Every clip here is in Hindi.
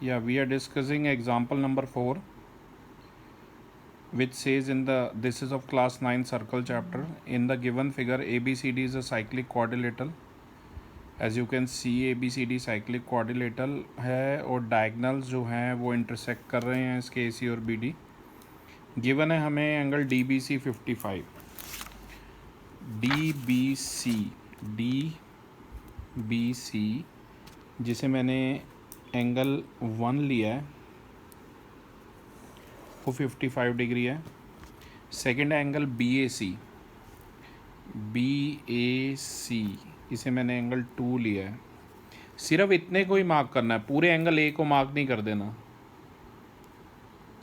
Yeah, we are discussing example number 4, which says this is of class 9 circle chapter. In the given figure, ABCD is a cyclic quadrilateral. As you can see, ABCD cyclic quadrilateral है और डायगनल्स जो हैं वो इंटरसेक्ट कर रहे हैं इसके AC और BD. गिवन है हमें एंगल DBC 55. DBC जिसे मैंने एंगल 1 लिया है वो 55 डिग्री है. सेकंड एंगल BAC इसे मैंने एंगल 2 लिया है. सिर्फ इतने को ही मार्क करना है, पूरे एंगल A को मार्क नहीं कर देना.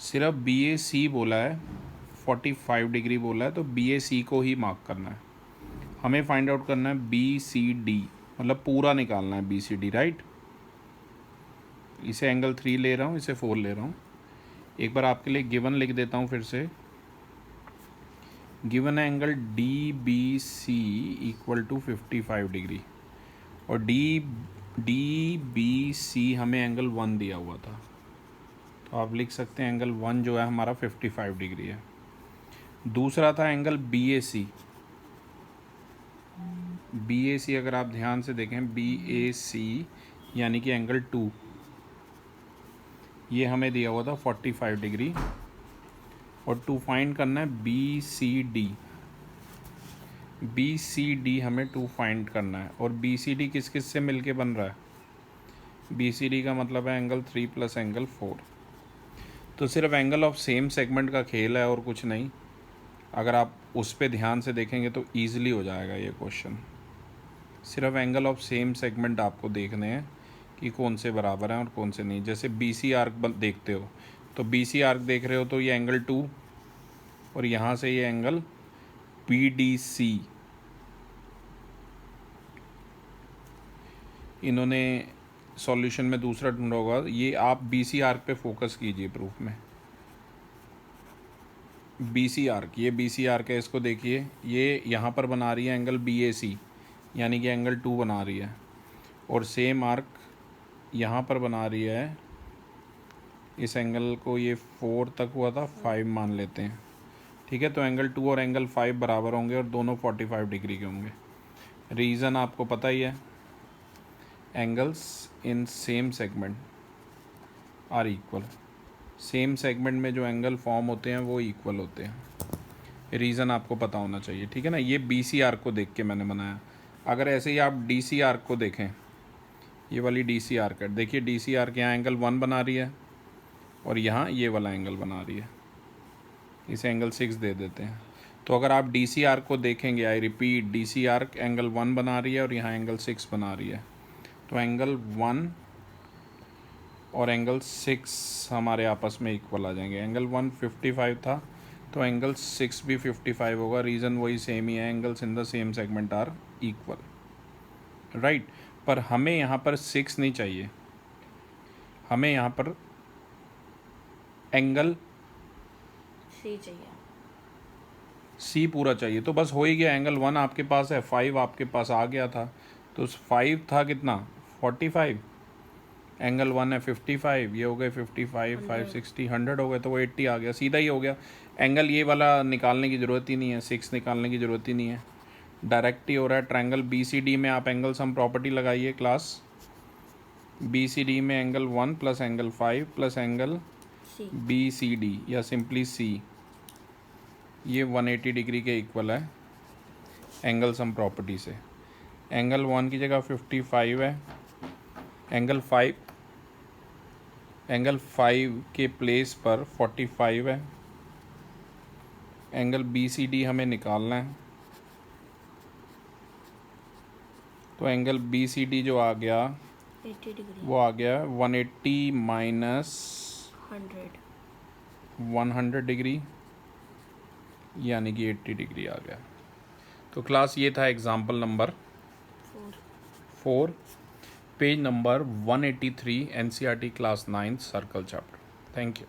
सिर्फ BAC बोला है, 45 डिग्री बोला है, तो BAC को ही मार्क करना है. हमें फाइंड आउट करना है BCD, मतलब पूरा निकालना है BCD, राइट. इसे एंगल 3 ले रहा हूँ, इसे 4 ले रहा हूँ. एक बार आपके लिए गिवन लिख देता हूँ फिर से. गिवन है angle DBC equal to 55 degree और DBC हमें एंगल 1 दिया हुआ था, तो आप लिख सकते हैं एंगल 1 जो है हमारा 55 डिग्री है. दूसरा था एंगल BAC अगर आप ध्यान से देखें, BAC यानी कि एंगल 2, ये हमें दिया हुआ था 45 डिग्री. और टू फाइंड करना है BCD हमें टू फाइंड करना है. और BCD किस किस से मिलके बन रहा है? BCD का मतलब है एंगल 3 प्लस एंगल 4. तो सिर्फ एंगल ऑफ सेम सेगमेंट का खेल है और कुछ नहीं. अगर आप उस पर ध्यान से देखेंगे तो ईजिली हो जाएगा ये क्वेश्चन. सिर्फ एंगल ऑफ सेम सेगमेंट आपको देखने हैं कि कौन से बराबर हैं और कौन से नहीं. जैसे BC आर्क देखते हो, तो BC आर्क देख रहे हो तो ये एंगल 2 और यहाँ से ये एंगल BDC. इन्होंने सॉल्यूशन में दूसरा ढूंढा होगा. ये आप BC आर्क पे फोकस कीजिए प्रूफ में. BC आर्क, ये BC आर्क है, इसको देखिए. ये यहाँ पर बना रही है एंगल BAC यानी कि एंगल 2 बना रही है. और सेम आर्क यहाँ पर बना रही है. इस एंगल को ये 4 तक हुआ था, 5 मान लेते हैं, ठीक है. तो एंगल 2 और एंगल 5 बराबर होंगे और दोनों 45 डिग्री के होंगे. रीज़न आपको पता ही है, angles in same segment are equal. Same segment में जो एंगल फॉर्म होते हैं वो इक्वल होते हैं. रीज़न आपको पता होना चाहिए, ठीक है ना. ये BC आर्क को देख के मैंने बनाया. अगर ऐसे ही आप DC आर्क को देखें, ये वाली DC आर्क है, देखिए DC आर्क यहाँ एंगल 1 बना रही है और यहाँ ये वाला एंगल बना रही है. इसे एंगल 6 दे देते हैं. तो अगर आप DC आर्क को देखेंगे, I repeat, DC arc angle 1 बना रही है और यहाँ एंगल 6 बना रही है. तो एंगल 1 और एंगल 6 हमारे आपस में इक्वल आ जाएंगे. एंगल 1 55 था तो एंगल 6 भी 55 होगा. रीज़न वही सेम ही है, angles in the same segment are equal, right. पर हमें यहाँ पर 6 नहीं चाहिए, हमें यहाँ पर एंगल C पूरा चाहिए. तो बस हो ही गया. एंगल 1 आपके पास है, 5 आपके पास आ गया था. तो 5 था कितना? 45. एंगल 1 है 55, ये हो गए 55, 5 60, 100 हो गए, तो वो 80 आ गया. सीधा ही हो गया. एंगल ये वाला निकालने की ज़रूरत ही नहीं है, 6 निकालने की ज़रूरत ही नहीं है, डायरेक्ट ही हो रहा है. ट्रायंगल BCD में आप एंगल सम प्रॉपर्टी लगाइए क्लास. BCD में angle 1 plus angle 5 plus angle BCD या सिंपली C, ये 180 डिग्री के इक्वल है एंगल सम प्रॉपर्टी से. एंगल 1 की जगह 55 है, एंगल 5 के प्लेस पर 45 है. एंगल BCD हमें निकालना है, तो एंगल BCD जो आ गया 80 डिग्री, वो आ गया 180 माइनस 100 डिग्री यानी कि 80 डिग्री आ गया. तो क्लास ये था example number 4, page number 183, NCERT class 9 circle chapter. Thank you.